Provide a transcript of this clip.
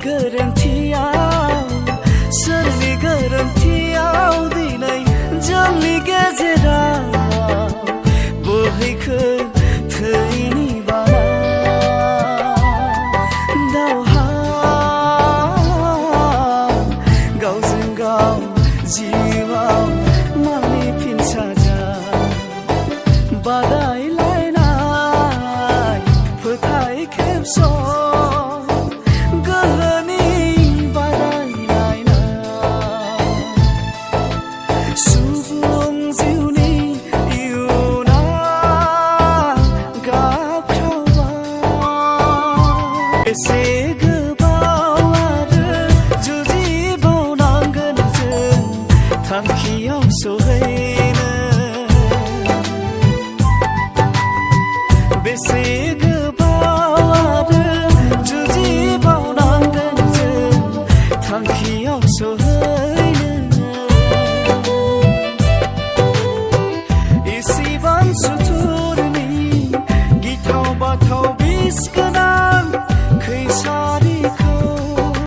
गोरोन्थियाव सोरनि गोरोन्थियाव दिनै जोंनि गेजेराव बोहैखो थैनि बाना दावहा गावजों गाव जिउआव मानि फिन साजा बादायलायनाय फोथाय खेबस' See